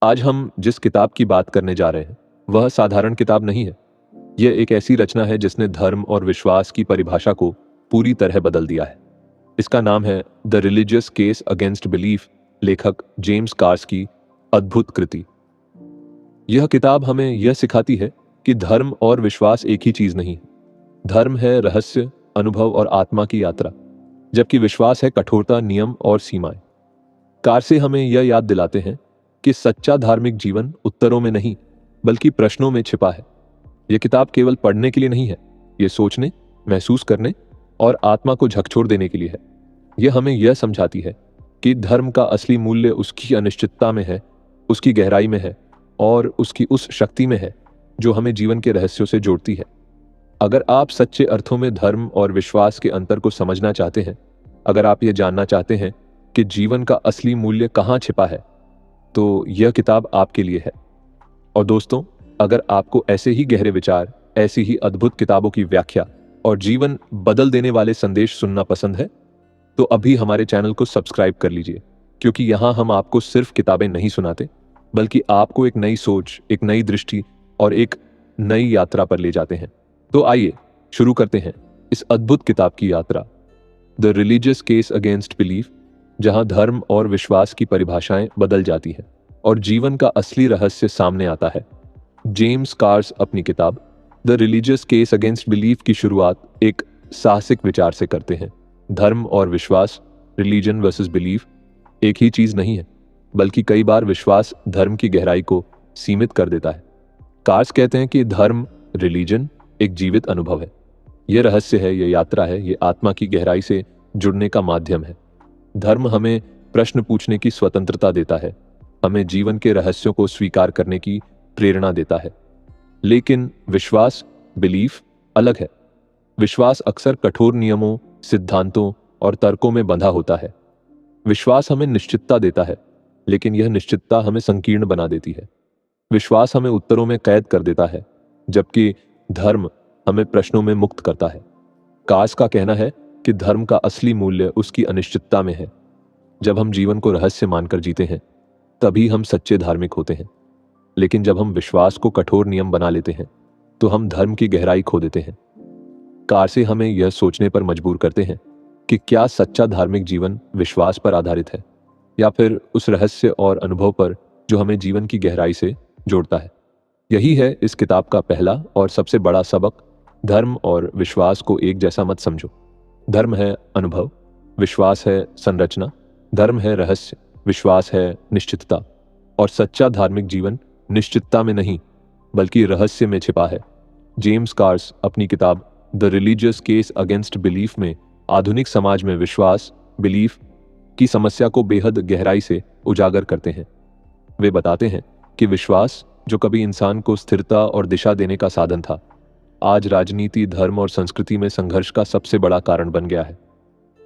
आज हम जिस किताब की बात करने जा रहे हैं वह साधारण किताब नहीं है। यह एक ऐसी रचना है जिसने धर्म और विश्वास की परिभाषा को पूरी तरह बदल दिया है। इसका नाम है the religious case against belief, लेखक जेम्स कार्स की अद्भुत कृति। यह किताब हमें यह सिखाती है कि धर्म और विश्वास एक ही चीज नहीं है। धर्म है रहस्य, अनुभव और आत्मा की यात्रा, जबकि विश्वास है कठोरता, नियम और सीमाएं। कार से हमें यह याद दिलाते हैं कि सच्चा धार्मिक जीवन उत्तरों में नहीं बल्कि प्रश्नों में छिपा है। यह किताब केवल पढ़ने के लिए नहीं है, यह सोचने, महसूस करने और आत्मा को झकझोर देने के लिए है। यह हमें यह समझाती है कि धर्म का असली मूल्य उसकी अनिश्चितता में है, उसकी गहराई में है और उसकी उस शक्ति में है जो हमें जीवन के रहस्यों से जोड़ती है। अगर आप सच्चे अर्थों में धर्म और विश्वास के अंतर को समझना चाहते हैं, अगर आप ये जानना चाहते हैं कि जीवन का असली मूल्य कहाँ छिपा है, तो यह किताब आपके लिए है। और दोस्तों, अगर आपको ऐसे ही गहरे विचार, ऐसी ही अद्भुत किताबों की व्याख्या और जीवन बदल देने वाले संदेश सुनना पसंद है, तो अभी हमारे चैनल को सब्सक्राइब कर लीजिए, क्योंकि यहाँ हम आपको सिर्फ किताबें नहीं सुनाते, बल्कि आपको एक नई सोच, एक नई दृष्टि और एक नई यात्रा पर ले जाते हैं। तो आइए शुरू करते हैं इस अद्भुत किताब की यात्रा, the religious case against belief, जहां धर्म और विश्वास की परिभाषाएं बदल जाती हैं और जीवन का असली रहस्य सामने आता है। जेम्स कार्स अपनी किताब the religious case against belief की शुरुआत एक साहसिक विचार से करते हैं। धर्म और विश्वास, रिलीजन वर्सेस बिलीफ, एक ही चीज नहीं है, बल्कि कई बार विश्वास धर्म की गहराई को सीमित कर देता है। कार्स कहते हैं कि धर्म, रिलीजन एक जीवित अनुभव है। यह रहस्य है, यह यात्रा है, यह आत्मा की गहराई से जुड़ने का माध्यम है। धर्म हमें प्रश्न पूछने की स्वतंत्रता देता है, हमें जीवन के रहस्यों को स्वीकार करने की प्रेरणा देता है। लेकिन विश्वास, बिलीफ अलग है। विश्वास अक्सर कठोर नियमों, सिद्धांतों और तर्कों में बंधा होता है। विश्वास हमें निश्चितता देता है, लेकिन यह निश्चितता हमें संकीर्ण बना देती है। विश्वास हमें उत्तरों में कैद कर देता है, जबकि धर्म हमें प्रश्नों में मुक्त करता है। कास का कहना है कि धर्म का असली मूल्य उसकी अनिश्चितता में है। जब हम जीवन को रहस्य मानकर जीते हैं, तभी हम सच्चे धार्मिक होते हैं। लेकिन जब हम विश्वास को कठोर नियम बना लेते हैं, तो हम धर्म की गहराई खो देते हैं। कार से हमें यह सोचने पर मजबूर करते हैं कि क्या सच्चा धार्मिक जीवन विश्वास पर आधारित है, या फिर उस रहस्य और अनुभव पर जो हमें जीवन की गहराई से जोड़ता है। यही है इस किताब का पहला और सबसे बड़ा सबक। धर्म और विश्वास को एक जैसा मत समझो। धर्म है अनुभव, विश्वास है संरचना। धर्म है रहस्य, विश्वास है निश्चितता। और सच्चा धार्मिक जीवन निश्चितता में नहीं, बल्कि रहस्य में छिपा है। जेम्स कार्स अपनी किताब the religious case against belief में आधुनिक समाज में विश्वास, बिलीफ की समस्या को बेहद गहराई से उजागर करते हैं। वे बताते हैं कि विश्वास, जो कभी इंसान को स्थिरता और दिशा देने का साधन था, आज राजनीति, धर्म और संस्कृति में संघर्ष का सबसे बड़ा कारण बन गया है।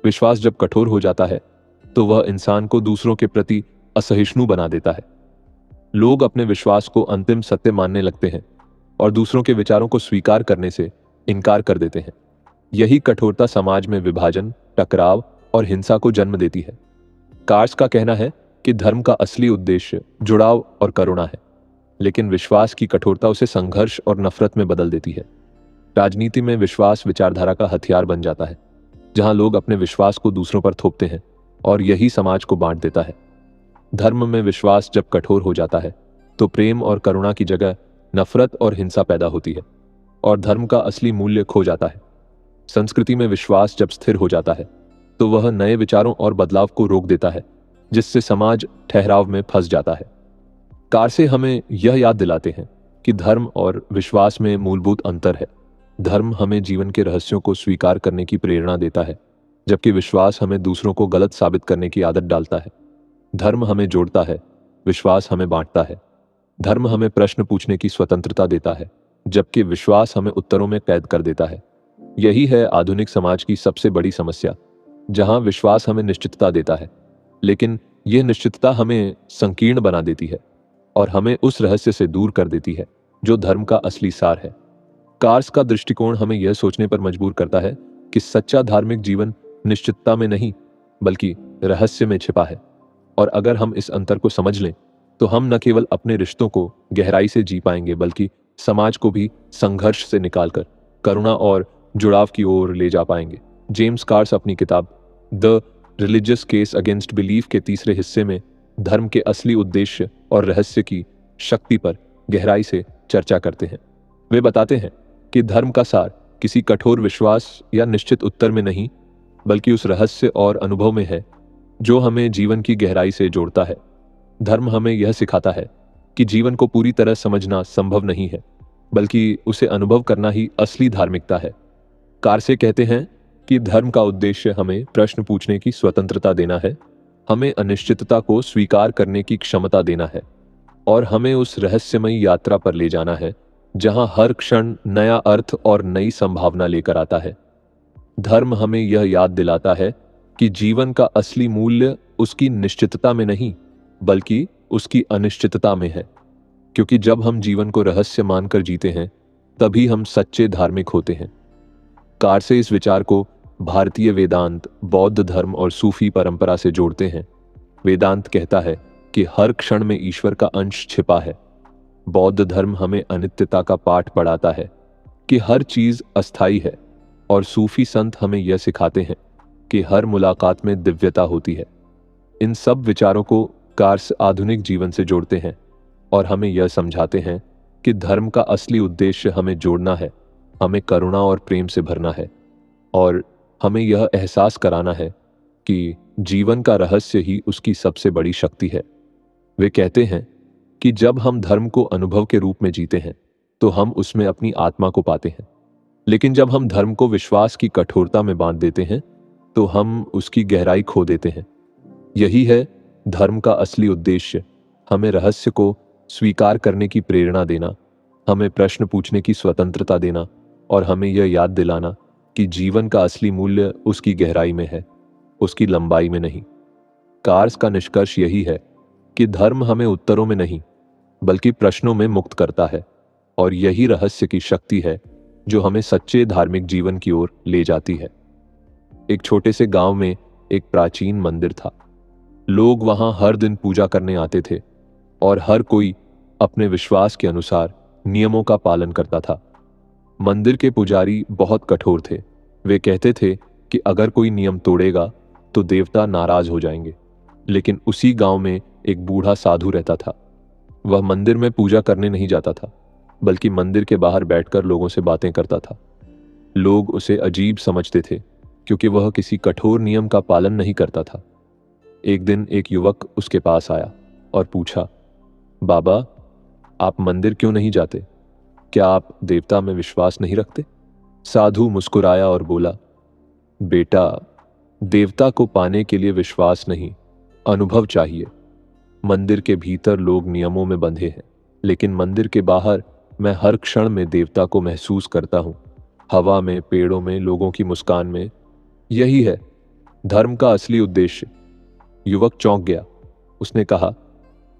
विश्वास जब कठोर हो जाता है, तो वह इंसान को दूसरों के प्रति असहिष्णु बना देता है। लोग अपने विश्वास को अंतिम सत्य मानने लगते हैं और दूसरों के विचारों को स्वीकार करने से इनकार कर देते हैं। यही कठोरता समाज में विभाजन, टकराव और हिंसा को जन्म देती है। कार्स का कहना है कि धर्म का असली उद्देश्य जुड़ाव और करुणा है, लेकिन विश्वास की कठोरता उसे संघर्ष और नफरत में बदल देती है। राजनीति में विश्वास विचारधारा का हथियार बन जाता है, जहां लोग अपने विश्वास को दूसरों पर थोपते हैं, और यही समाज को बांट देता है। धर्म में विश्वास जब कठोर हो जाता है, तो प्रेम और करुणा की जगह नफरत और हिंसा पैदा होती है, और धर्म का असली मूल्य खो जाता है। संस्कृति में विश्वास जब स्थिर हो जाता है, तो वह नए विचारों और बदलाव को रोक देता है, जिससे समाज ठहराव में फंस जाता है। कार से हमें यह याद दिलाते हैं कि धर्म और विश्वास में मूलभूत अंतर है। धर्म हमें जीवन के रहस्यों को स्वीकार करने की प्रेरणा देता है, जबकि विश्वास हमें दूसरों को गलत साबित करने की आदत डालता है। धर्म हमें जोड़ता है, विश्वास हमें बांटता है। धर्म हमें प्रश्न पूछने की स्वतंत्रता देता है, जबकि विश्वास हमें उत्तरों में कैद कर देता है। यही है आधुनिक समाज की सबसे बड़ी समस्या, जहां विश्वास हमें निश्चितता देता है, लेकिन यह निश्चितता हमें संकीर्ण बना देती है और हमें उस रहस्य से दूर कर देती है जो धर्म का असली सार है। कार्स का दृष्टिकोण हमें यह सोचने पर मजबूर करता है कि सच्चा धार्मिक जीवन निश्चितता में नहीं, बल्कि रहस्य में छिपा है। और अगर हम इस अंतर को समझ लें, तो हम न केवल अपने रिश्तों को गहराई से जी पाएंगे बल्कि समाज को भी संघर्ष से निकालकर करुणा और जुड़ाव की ओर ले जा पाएंगे। जेम्स कार्स अपनी किताब the religious case against belief के तीसरे हिस्से में धर्म के असली उद्देश्य और रहस्य की शक्ति पर गहराई से चर्चा करते हैं। वे बताते हैं कि धर्म का सार किसी कठोर विश्वास या निश्चित उत्तर में नहीं, बल्कि उस रहस्य और अनुभव में है जो हमें जीवन की गहराई से जोड़ता है। धर्म हमें यह सिखाता है कि जीवन को पूरी तरह समझना संभव नहीं है, बल्कि उसे अनुभव करना ही असली धार्मिकता है। कारसे कहते हैं कि धर्म का उद्देश्य हमें प्रश्न पूछने की स्वतंत्रता देना है, हमें अनिश्चितता को स्वीकार करने की क्षमता देना है और हमें उस रहस्यमयी यात्रा पर ले जाना है जहां हर क्षण नया अर्थ और नई संभावना लेकर आता है। धर्म हमें यह याद दिलाता है कि जीवन का असली मूल्य उसकी निश्चितता में नहीं, बल्कि उसकी अनिश्चितता में है, क्योंकि जब हम जीवन को रहस्य मानकर जीते हैं तभी हम सच्चे धार्मिक होते हैं। कारसे इस विचार को भारतीय वेदांत, बौद्ध धर्म और सूफी परंपरा से जोड़ते हैं। वेदांत कहता है कि हर क्षण में ईश्वर का अंश छिपा है। बौद्ध धर्म हमें अनित्यता का पाठ पढ़ाता है कि हर चीज अस्थायी है, और सूफी संत हमें यह सिखाते हैं कि हर मुलाकात में दिव्यता होती है। इन सब विचारों को कार्स आधुनिक जीवन से जोड़ते हैं और हमें यह समझाते हैं कि धर्म का असली उद्देश्य हमें जोड़ना है, हमें करुणा और प्रेम से भरना है और हमें यह एहसास कराना है कि जीवन का रहस्य ही उसकी सबसे बड़ी शक्ति है। वे कहते हैं कि जब हम धर्म को अनुभव के रूप में जीते हैं तो हम उसमें अपनी आत्मा को पाते हैं, लेकिन जब हम धर्म को विश्वास की कठोरता में बांध देते हैं तो हम उसकी गहराई खो देते हैं। यही है धर्म का असली उद्देश्य, हमें रहस्य को स्वीकार करने की प्रेरणा देना, हमें प्रश्न पूछने की स्वतंत्रता देना और हमें यह याद दिलाना कि जीवन का असली मूल्य उसकी गहराई में है, उसकी लंबाई में नहीं। कार्स का निष्कर्ष यही है कि धर्म हमें उत्तरों में नहीं, बल्कि प्रश्नों में मुक्त करता है, और यही रहस्य की शक्ति है जो हमें सच्चे धार्मिक जीवन की ओर ले जाती है। एक छोटे से गांव में एक प्राचीन मंदिर था। लोग वहां हर दिन पूजा करने आते थे और हर कोई अपने विश्वास के अनुसार नियमों का पालन करता था। मंदिर के पुजारी बहुत कठोर थे। वे कहते थे कि अगर कोई नियम तोड़ेगा तो देवता नाराज हो जाएंगे। लेकिन उसी गांव में एक बूढ़ा साधु रहता था। वह मंदिर में पूजा करने नहीं जाता था, बल्कि मंदिर के बाहर बैठकर लोगों से बातें करता था। लोग उसे अजीब समझते थे क्योंकि वह किसी कठोर नियम का पालन नहीं करता था। एक दिन एक युवक उसके पास आया और पूछा, बाबा, आप मंदिर क्यों नहीं जाते? क्या आप देवता में विश्वास नहीं रखते? साधु मुस्कुराया और बोला, बेटा, देवता को पाने के लिए विश्वास नहीं, अनुभव चाहिए। मंदिर के भीतर लोग नियमों में बंधे हैं, लेकिन मंदिर के बाहर मैं हर क्षण में देवता को महसूस करता हूं, हवा में, पेड़ों में, लोगों की मुस्कान में। यही है धर्म का असली उद्देश्य। युवक चौंक गया। उसने कहा,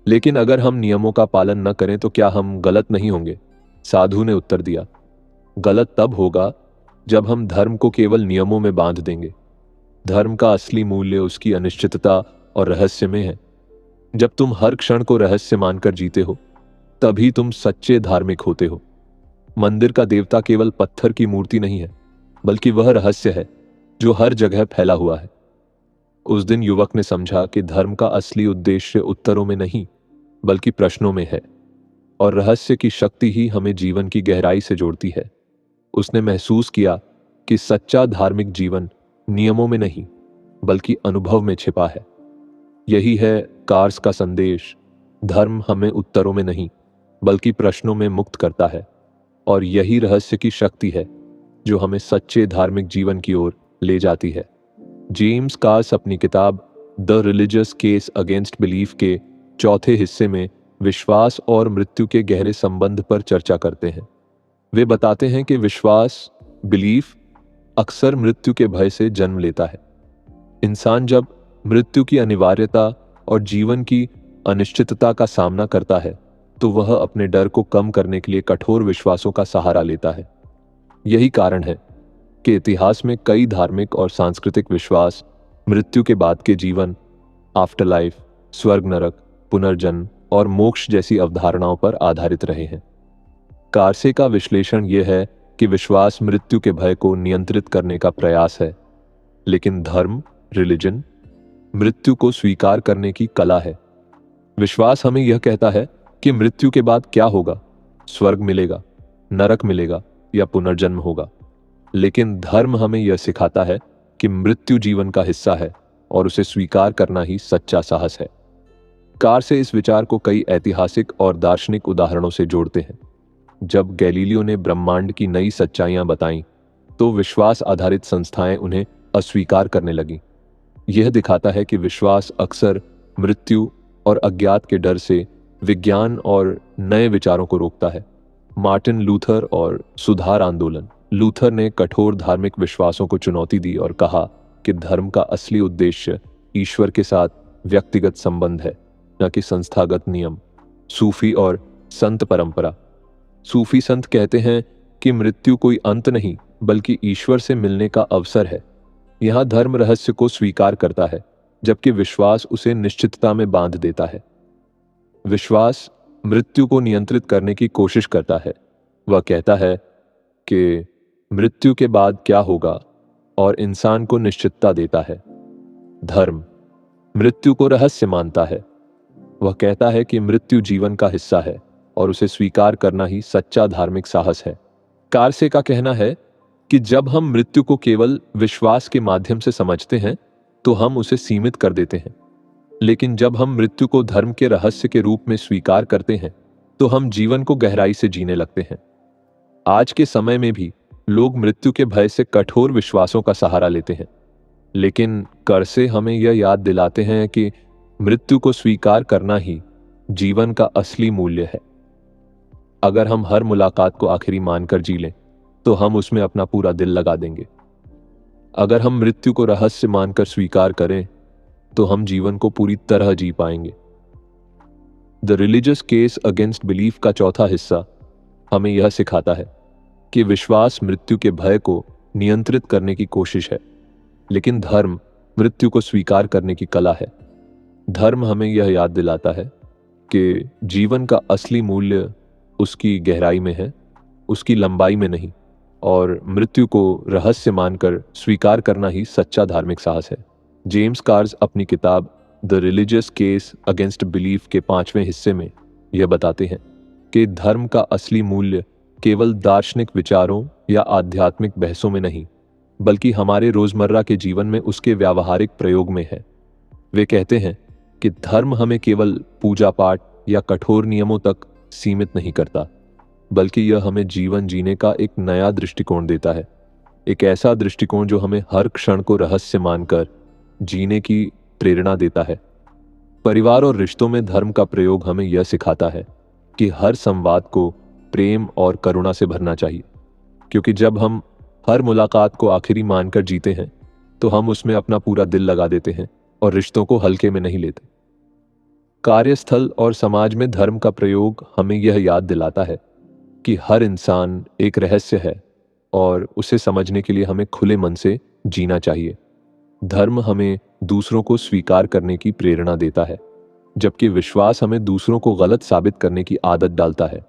लेकिन अगर हम नियमों का पालन न करें तो क्या हम गलत नहीं होंगे? साधु ने उत्तर दिया, गलत तब होगा जब हम धर्म को केवल नियमों में बांध देंगे। धर्म का असली मूल्य उसकी अनिश्चितता और रहस्य में है। जब तुम हर क्षण को रहस्य मानकर जीते हो, तभी तुम सच्चे धार्मिक होते हो। मंदिर का देवता केवल पत्थर की मूर्ति नहीं है, बल्कि वह रहस्य है जो हर जगह फैला हुआ है। उस दिन युवक ने समझा कि धर्म का असली उद्देश्य उत्तरों में नहीं, बल्कि प्रश्नों में है, और रहस्य की शक्ति ही हमें जीवन की गहराई से जोड़ती है। उसने महसूस किया कि सच्चा धार्मिक जीवन नियमों में नहीं, बल्कि अनुभव में छिपा है। यही है कार्स का संदेश। धर्म हमें उत्तरों में नहीं, बल्कि प्रश्नों में मुक्त करता है, और यही रहस्य की शक्ति है जो हमें सच्चे धार्मिक जीवन की ओर ले जाती है। जेम्स कार्स अपनी किताब the religious case against belief के चौथे हिस्से में विश्वास और मृत्यु के गहरे संबंध पर चर्चा करते हैं। वे बताते हैं कि विश्वास, बिलीफ, अक्सर मृत्यु के भय से जन्म लेता है। इंसान जब मृत्यु की अनिवार्यता और जीवन की अनिश्चितता का सामना करता है तो वह अपने डर को कम करने के लिए कठोर विश्वासों का सहारा लेता है। यही कारण है कि इतिहास में कई धार्मिक और सांस्कृतिक विश्वास मृत्यु के बाद के जीवन, आफ्टर लाइफ, स्वर्ग नरक, पुनर्जन्म और मोक्ष जैसी अवधारणाओं पर आधारित रहे हैं। कारसे का विश्लेषण यह है कि विश्वास मृत्यु के भय को नियंत्रित करने का प्रयास है, लेकिन धर्म, रिलीजन, मृत्यु को स्वीकार करने की कला है। विश्वास हमें यह कहता है कि मृत्यु के बाद क्या होगा, स्वर्ग मिलेगा, नरक मिलेगा या पुनर्जन्म होगा। लेकिन धर्म हमें यह सिखाता है कि मृत्यु जीवन का हिस्सा है और उसे स्वीकार करना ही सच्चा साहस है। कार से इस विचार को कई ऐतिहासिक और दार्शनिक उदाहरणों से जोड़ते हैं। जब गैलीलियो ने ब्रह्मांड की नई सच्चाइयां बताईं, तो विश्वास आधारित संस्थाएं उन्हें अस्वीकार करने लगीं। यह दिखाता है कि विश्वास अक्सर मृत्यु और अज्ञात के डर से विज्ञान और नए विचारों को रोकता है। मार्टिन लूथर और सुधार आंदोलन। लूथर ने कठोर धार्मिक विश्वासों को चुनौती दी और कहा कि धर्म का असली उद्देश्य ईश्वर के साथ व्यक्तिगत संबंध है, न कि संस्थागत नियम। सूफी और संत परंपरा। सूफी संत कहते हैं कि मृत्यु कोई अंत नहीं, बल्कि ईश्वर से मिलने का अवसर है। यहां धर्म रहस्य को स्वीकार करता है, जबकि विश्वास उसे निश्चितता में बांध देता है। विश्वास मृत्यु को नियंत्रित करने की कोशिश करता है। वह कहता है कि मृत्यु के बाद क्या होगा और इंसान को निश्चितता देता है। धर्म मृत्यु को रहस्य मानता है। वह कहता है कि मृत्यु जीवन का हिस्सा है और उसे स्वीकार करना ही सच्चा धार्मिक साहस है। कारसे का कहना है कि जब हम मृत्यु को केवल विश्वास के माध्यम से समझते हैं, तो हम उसे सीमित कर देते हैं। लेकिन जब हम मृत्यु को धर्म के रहस्य के रूप में स्वीकार करते हैं, तो हम जीवन को गहराई से जीने लगते हैं। आज के समय में भी लोग मृत्यु के भय से कठोर विश्वासों का सहारा लेते हैं, लेकिन कारसे हमें यह याद दिलाते हैं कि मृत्यु को स्वीकार करना ही जीवन का असली मूल्य है। अगर हम हर मुलाकात को आखिरी मानकर जी लें, तो हम उसमें अपना पूरा दिल लगा देंगे। अगर हम मृत्यु को रहस्य मानकर स्वीकार करें, तो हम जीवन को पूरी तरह जी पाएंगे। The religious case against belief का चौथा हिस्सा हमें यह सिखाता है कि विश्वास मृत्यु के भय को नियंत्रित करने की कोशिश है, लेकिन धर्म मृत्यु को स्वीकार करने की कला है। धर्म हमें यह याद दिलाता है कि जीवन का असली मूल्य उसकी गहराई में है, उसकी लंबाई में नहीं, और मृत्यु को रहस्य मानकर स्वीकार करना ही सच्चा धार्मिक साहस है। जेम्स कार्स अपनी किताब the religious case against belief के 5वें हिस्से में यह बताते हैं कि धर्म का असली मूल्य केवल दार्शनिक विचारों या आध्यात्मिक बहसों में नहीं, बल्कि हमारे रोजमर्रा के जीवन में उसके व्यावहारिक प्रयोग में है। वे कहते हैं कि धर्म हमें केवल पूजा पाठ या कठोर नियमों तक सीमित नहीं करता, बल्कि यह हमें जीवन जीने का एक नया दृष्टिकोण देता है। एक ऐसा दृष्टिकोण जो हमें हर क्षण को रहस्य मानकर जीने की प्रेरणा देता है। परिवार और रिश्तों में धर्म का प्रयोग हमें यह सिखाता है कि हर संवाद को प्रेम और करुणा से भरना चाहिए, क्योंकि जब हम हर मुलाकात को आखिरी मानकर जीते हैं, तो हम उसमें अपना पूरा दिल लगा देते हैं और रिश्तों को हल्के में नहीं लेते। कार्यस्थल और समाज में धर्म का प्रयोग हमें यह याद दिलाता है कि हर इंसान एक रहस्य है और उसे समझने के लिए हमें खुले मन से जीना चाहिए। धर्म हमें दूसरों को स्वीकार करने की प्रेरणा देता है, जबकि विश्वास हमें दूसरों को गलत साबित करने की आदत डालता है।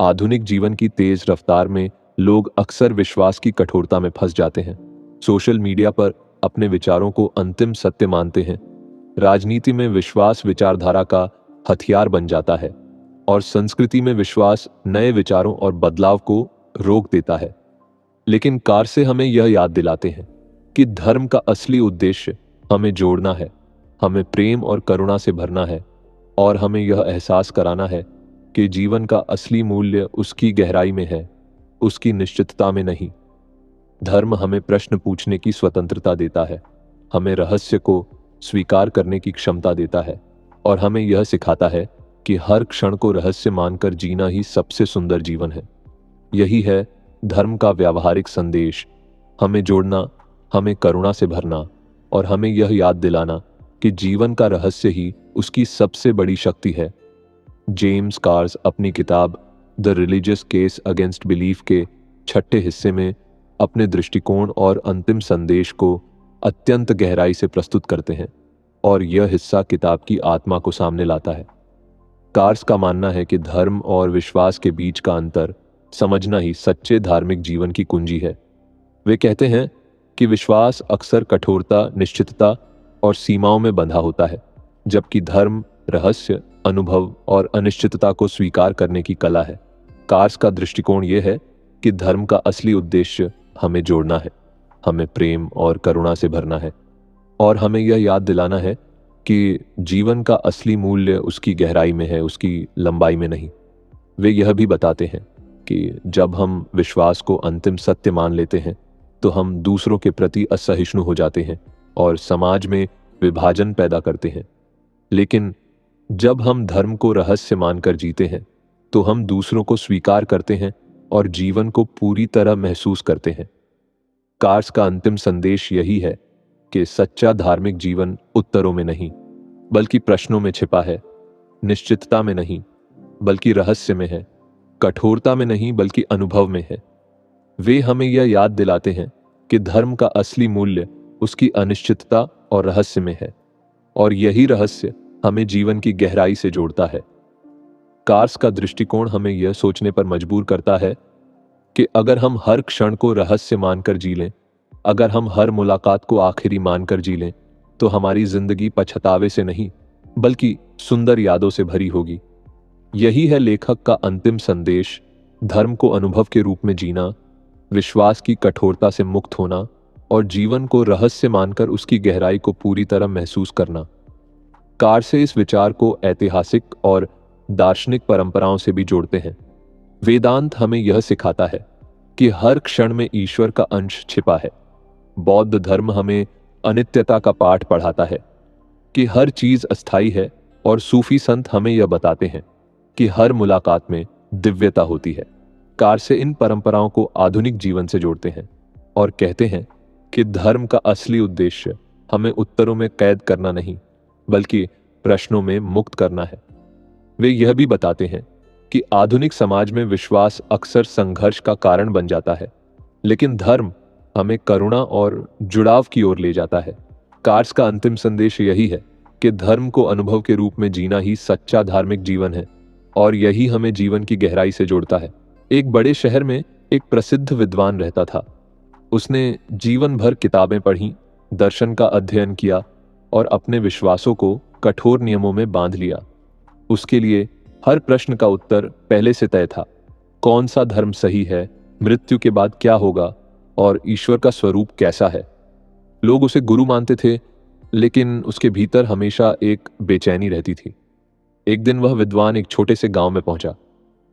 आधुनिक जीवन की तेज रफ्तार में लोग अक्सर विश्वास की कठोरता में फंस जाते हैं। सोशल मीडिया पर अपने विचारों को अंतिम सत्य मानते हैं। राजनीति में विश्वास विचारधारा का हथियार बन जाता है, और संस्कृति में विश्वास नए विचारों और बदलाव को रोक देता है। लेकिन कारसे हमें यह याद दिलाते हैं कि धर्म का असली उद्देश्य हमें जोड़ना है, हमें प्रेम और करुणा से भरना है, और हमें यह एहसास कराना है कि जीवन का असली मूल्य उसकी गहराई में है, उसकी निश्चितता में नहीं। धर्म हमें प्रश्न पूछने की स्वतंत्रता देता है, हमें रहस्य को स्वीकार करने की क्षमता देता है, और हमें यह सिखाता है कि हर क्षण को रहस्य मानकर जीना ही सबसे सुंदर जीवन है। यही है धर्म का व्यावहारिक संदेश, हमें जोड़ना, हमें करुणा से भरना, और हमें यह याद दिलाना कि जीवन का रहस्य ही उसकी सबसे बड़ी शक्ति है। जेम्स कार्स अपनी किताब the religious case against belief के 6ठे हिस्से में अपने दृष्टिकोण और अंतिम संदेश को अत्यंत गहराई से प्रस्तुत करते हैं, और यह हिस्सा किताब की आत्मा को सामने लाता है। कार्स का मानना है कि धर्म और विश्वास के बीच का अंतर समझना ही सच्चे धार्मिक जीवन की कुंजी है। वे कहते हैं कि विश्वास अक्सर कठोरता, निश्चितता और सीमाओं में बंधा होता है, जबकि धर्म रहस्य, अनुभव और अनिश्चितता को स्वीकार करने की कला है। कार्स का दृष्टिकोण यह है कि धर्म का असली उद्देश्य हमें जोड़ना है, हमें प्रेम और करुणा से भरना है, और हमें यह याद दिलाना है कि जीवन का असली मूल्य उसकी गहराई में है, उसकी लंबाई में नहीं। वे यह भी बताते हैं कि जब हम विश्वास को अंतिम सत्य मान लेते हैं तो हम दूसरों के प्रति असहिष्णु हो जाते हैं और समाज में विभाजन पैदा करते हैं। लेकिन जब हम धर्म को रहस्य मानकर जीते हैं तो हम दूसरों को स्वीकार करते हैं और जीवन को पूरी तरह महसूस करते हैं। कार्स का अंतिम संदेश यही है कि सच्चा धार्मिक जीवन उत्तरों में नहीं बल्कि प्रश्नों में छिपा है, निश्चितता में नहीं बल्कि रहस्य में है, कठोरता में नहीं बल्कि अनुभव में है। वे हमें यह याद दिलाते हैं कि धर्म का असली मूल्य उसकी अनिश्चितता और रहस्य में है, और यही रहस्य हमें जीवन की गहराई से जोड़ता है। कार्स का दृष्टिकोण हमें यह सोचने पर मजबूर करता है कि अगर हम हर क्षण को रहस्य मानकर जी लें, अगर हम हर मुलाकात को आखिरी मानकर जी लें, तो हमारी जिंदगी पछतावे से नहीं बल्कि सुंदर यादों से भरी होगी। यही है लेखक का अंतिम संदेश, धर्म को अनुभव के रूप में जीना, विश्वास की कठोरता से मुक्त होना और जीवन को रहस्य मानकर उसकी गहराई को पूरी तरह महसूस करना। कार से इस विचार को ऐतिहासिक और दार्शनिक परंपराओं से भी जोड़ते हैं। वेदांत हमें यह सिखाता है कि हर क्षण में ईश्वर का अंश छिपा है। बौद्ध धर्म हमें अनित्यता का पाठ पढ़ाता है कि हर चीज अस्थायी है, और सूफी संत हमें यह बताते हैं कि हर मुलाकात में दिव्यता होती है। कार से इन परंपराओं को आधुनिक जीवन से जोड़ते हैं और कहते हैं कि धर्म का असली उद्देश्य हमें उत्तरों में कैद करना नहीं बल्कि प्रश्नों में मुक्त करना है। वे यह भी बताते हैं कि आधुनिक समाज में विश्वास अक्सर संघर्ष का कारण बन जाता है, लेकिन धर्म हमें करुणा और जुड़ाव की ओर ले जाता है। कार्स का अंतिम संदेश यही है कि धर्म को अनुभव के रूप में जीना ही सच्चा धार्मिक जीवन है, और यही हमें जीवन की गहराई से जोड़ता है। एक बड़े शहर में एक प्रसिद्ध विद्वान रहता था। उसने जीवन भर किताबें पढ़ी, दर्शन का अध्ययन किया और अपने विश्वासों को कठोर नियमों में बांध लिया। उसके लिए हर प्रश्न का उत्तर पहले से तय था। कौन सा धर्म सही है, मृत्यु के बाद क्या होगा और ईश्वर का स्वरूप कैसा है। लोग उसे गुरु मानते थे, लेकिन उसके भीतर हमेशा एक बेचैनी रहती थी। एक दिन वह विद्वान एक छोटे से गांव में पहुंचा।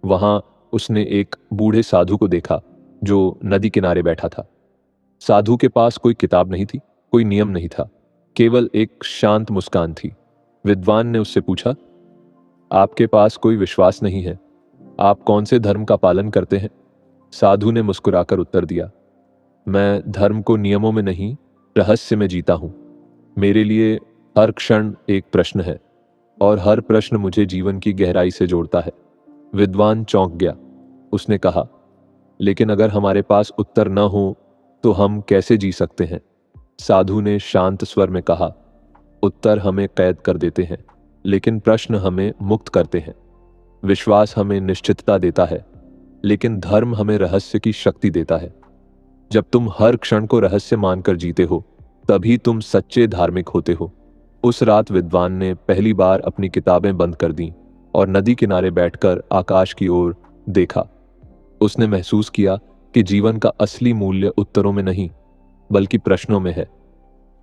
वहां उसने एक बूढ़े साधु को देखा जो नदी किनारे बैठा था। साधु के पास कोई किताब नहीं थी, कोई नियम नहीं था, केवल एक शांत मुस्कान थी। विद्वान ने उससे पूछा, आपके पास कोई विश्वास नहीं है, आप कौन से धर्म का पालन करते हैं? साधु ने मुस्कुराकर उत्तर दिया, मैं धर्म को नियमों में नहीं, रहस्य में जीता हूं। मेरे लिए हर क्षण एक प्रश्न है और हर प्रश्न मुझे जीवन की गहराई से जोड़ता है। विद्वान चौंक गया। उसने कहा, लेकिन अगर हमारे पास उत्तर न हो तो हम कैसे जी सकते हैं? साधु ने शांत स्वर में कहा, उत्तर हमें कैद कर देते हैं, लेकिन प्रश्न हमें मुक्त करते हैं। विश्वास हमें निश्चितता देता है, लेकिन धर्म हमें रहस्य की शक्ति देता है। जब तुम हर क्षण को रहस्य मानकर जीते हो, तभी तुम सच्चे धार्मिक होते हो। उस रात विद्वान ने पहली बार अपनी किताबें बंद कर दी और नदी किनारे बैठकर आकाश की ओर देखा। उसने महसूस किया कि जीवन का असली मूल्य उत्तरों में नहीं बल्कि प्रश्नों में है।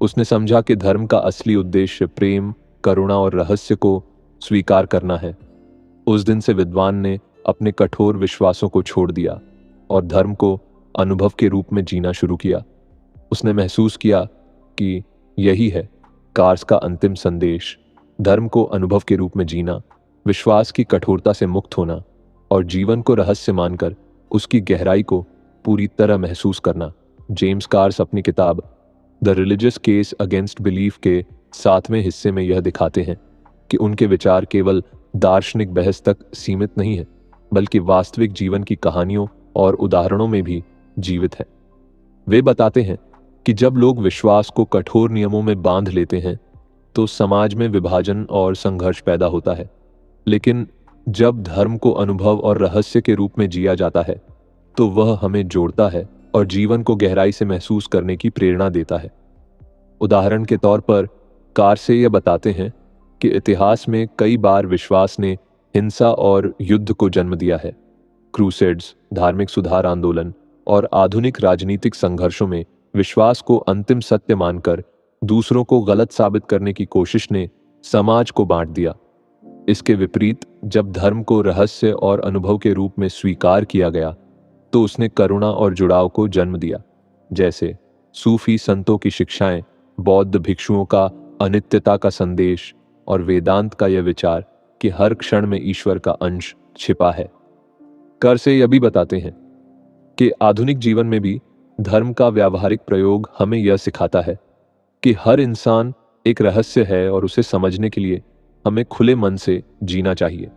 उसने समझा कि धर्म का असली उद्देश्य प्रेम, करुणा और रहस्य को स्वीकार करना है। उस दिन से विद्वान ने अपने कठोर विश्वासों को छोड़ दिया और धर्म को अनुभव के रूप में जीना शुरू किया। उसने महसूस किया कि यही है कार्स का अंतिम संदेश, धर्म को अनुभव के रूप में जीना, विश्वास की कठोरता से मुक्त होना और जीवन को रहस्य मानकर उसकी गहराई को पूरी तरह महसूस करना। जेम्स कार्स अपनी किताब the religious case against belief के 7वें हिस्से में यह दिखाते हैं कि उनके विचार केवल दार्शनिक बहस तक सीमित नहीं है, बल्कि वास्तविक जीवन की कहानियों और उदाहरणों में भी जीवित है। वे बताते हैं कि जब लोग विश्वास को कठोर नियमों में बांध लेते हैं तो समाज में विभाजन और संघर्ष पैदा होता है, लेकिन जब धर्म को अनुभव और रहस्य के रूप में जिया जाता है तो वह हमें जोड़ता है और जीवन को गहराई से महसूस करने की प्रेरणा देता है। उदाहरण के तौर पर कारसे यह बताते हैं कि इतिहास में कई बार विश्वास ने हिंसा और युद्ध को जन्म दिया है। क्रूसेड्स, धार्मिक सुधार आंदोलन और आधुनिक राजनीतिक संघर्षों में विश्वास को अंतिम सत्य मानकर दूसरों को गलत साबित करने की कोशिश ने समाज को बांट दिया। इसके विपरीत जब धर्म को रहस्य और अनुभव के रूप में स्वीकार किया गया तो उसने करुणा और जुड़ाव को जन्म दिया। जैसे सूफी संतों की शिक्षाएं, बौद्ध भिक्षुओं का अनित्यता का संदेश और वेदांत का यह विचार कि हर क्षण में ईश्वर का अंश छिपा है। कर से यह भी बताते हैं कि आधुनिक जीवन में भी धर्म का व्यावहारिक प्रयोग हमें यह सिखाता है कि हर इंसान एक रहस्य है और उसे समझने के लिए हमें खुले मन से जीना चाहिए।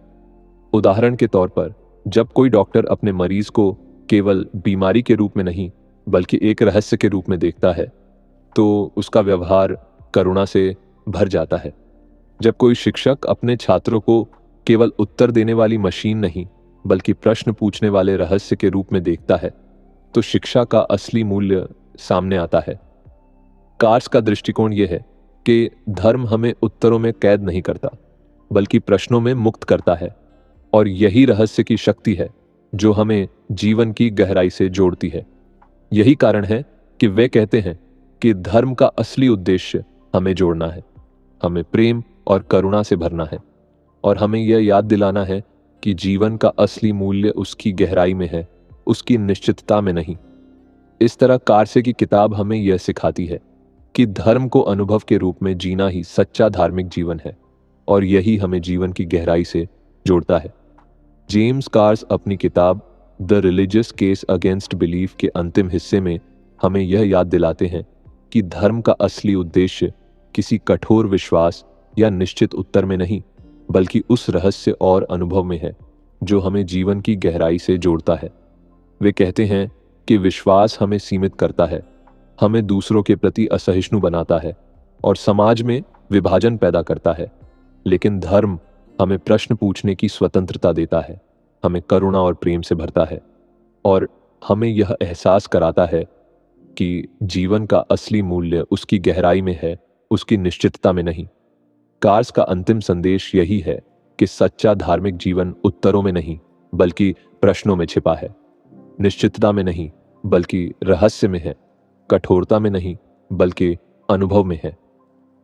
उदाहरण के तौर पर जब कोई डॉक्टर अपने मरीज को केवल बीमारी के रूप में नहीं बल्कि एक रहस्य के रूप में देखता है तो उसका व्यवहार करुणा से भर जाता है। जब कोई शिक्षक अपने छात्रों को केवल उत्तर देने वाली मशीन नहीं बल्कि प्रश्न पूछने वाले रहस्य के रूप में देखता है तो शिक्षा का असली मूल्य सामने आता है। कार्स का दृष्टिकोण यह है कि धर्म हमें उत्तरों में कैद नहीं करता बल्कि प्रश्नों में मुक्त करता है, और यही रहस्य की शक्ति है जो हमें जीवन की गहराई से जोड़ती है। यही कारण है कि वे कहते हैं कि धर्म का असली उद्देश्य हमें जोड़ना है, हमें प्रेम और करुणा से भरना है, और हमें यह याद दिलाना है कि जीवन का असली मूल्य उसकी गहराई में है, उसकी निश्चितता में नहीं। इस तरह कारसे की किताब हमें यह सिखाती है कि धर्म को अनुभव के रूप में जीना ही सच्चा धार्मिक जीवन है, और यही हमें जीवन की गहराई से जोड़ता है। जेम्स कार्स अपनी किताब the religious case against belief के अंतिम हिस्से में हमें यह याद दिलाते हैं कि धर्म का असली उद्देश्य किसी कठोर विश्वास या निश्चित उत्तर में नहीं बल्कि उस रहस्य और अनुभव में है जो हमें जीवन की गहराई से जोड़ता है। वे कहते हैं कि विश्वास हमें सीमित करता है, हमें दूसरों के प्रति असहिष्णु बनाता है और समाज में विभाजन पैदा करता है, लेकिन धर्म हमें प्रश्न पूछने की स्वतंत्रता देता है, हमें करुणा और प्रेम से भरता है और हमें यह एहसास कराता है कि जीवन का असली मूल्य उसकी गहराई में है, उसकी निश्चितता में नहीं। कार्स का अंतिम संदेश यही है कि सच्चा धार्मिक जीवन उत्तरों में नहीं बल्कि प्रश्नों में छिपा है, निश्चितता में नहीं बल्कि रहस्य में है, कठोरता में नहीं बल्कि अनुभव में है।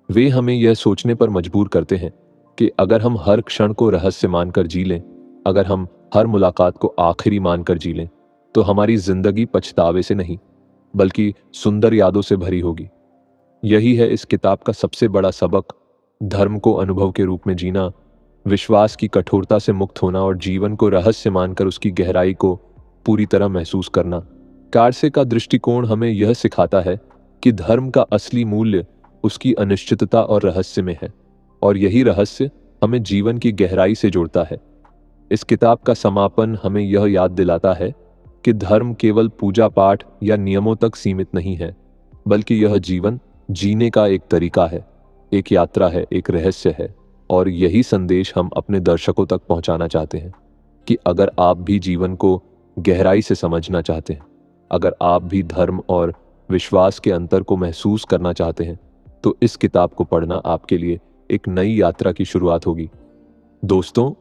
वे हमें यह सोचने पर मजबूर करते हैं कि अगर हम हर क्षण को रहस्य मानकर जी लें, अगर हम हर मुलाकात को आखिरी मानकर जी लें, तो हमारी जिंदगी पछतावे से नहीं बल्कि सुंदर यादों से भरी होगी। यही है इस किताब का सबसे बड़ा सबक, धर्म को अनुभव के रूप में जीना, विश्वास की कठोरता से मुक्त होना और जीवन को रहस्य मानकर उसकी गहराई को पूरी तरह महसूस करना। कारसे का दृष्टिकोण हमें यह सिखाता है कि धर्म का असली मूल्य उसकी अनिश्चितता और रहस्य में है, और यही रहस्य हमें जीवन की गहराई से जोड़ता है। इस किताब का समापन हमें यह याद दिलाता है कि धर्म केवल पूजा पाठ या नियमों तक सीमित नहीं है, बल्कि यह जीवन जीने का एक तरीका है, एक यात्रा है, एक रहस्य है। और यही संदेश हम अपने दर्शकों तक पहुंचाना चाहते हैं कि अगर आप भी जीवन को गहराई से समझना चाहते हैं, अगर आप भी धर्म और विश्वास के अंतर को महसूस करना चाहते हैं, तो इस किताब को पढ़ना आपके लिए एक नई यात्रा की शुरुआत होगी। दोस्तों,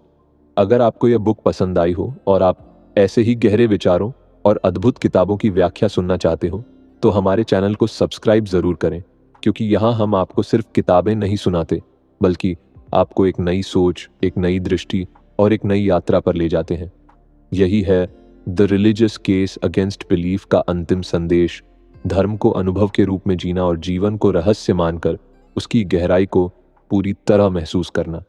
अगर आपको यह बुक पसंद आई हो और आप ऐसे ही गहरे विचारों और अद्भुत किताबों की व्याख्या सुनना चाहते हो, तो हमारे चैनल को सब्सक्राइब जरूर करें, क्योंकि यहाँ हम आपको सिर्फ किताबें नहीं सुनाते बल्कि आपको एक नई सोच, एक नई दृष्टि और एक नई यात्रा पर ले जाते हैं। यही है the religious case against belief का अंतिम संदेश, धर्म को अनुभव के रूप में जीना और जीवन को रहस्य मानकर उसकी गहराई को पूरी तरह महसूस करना।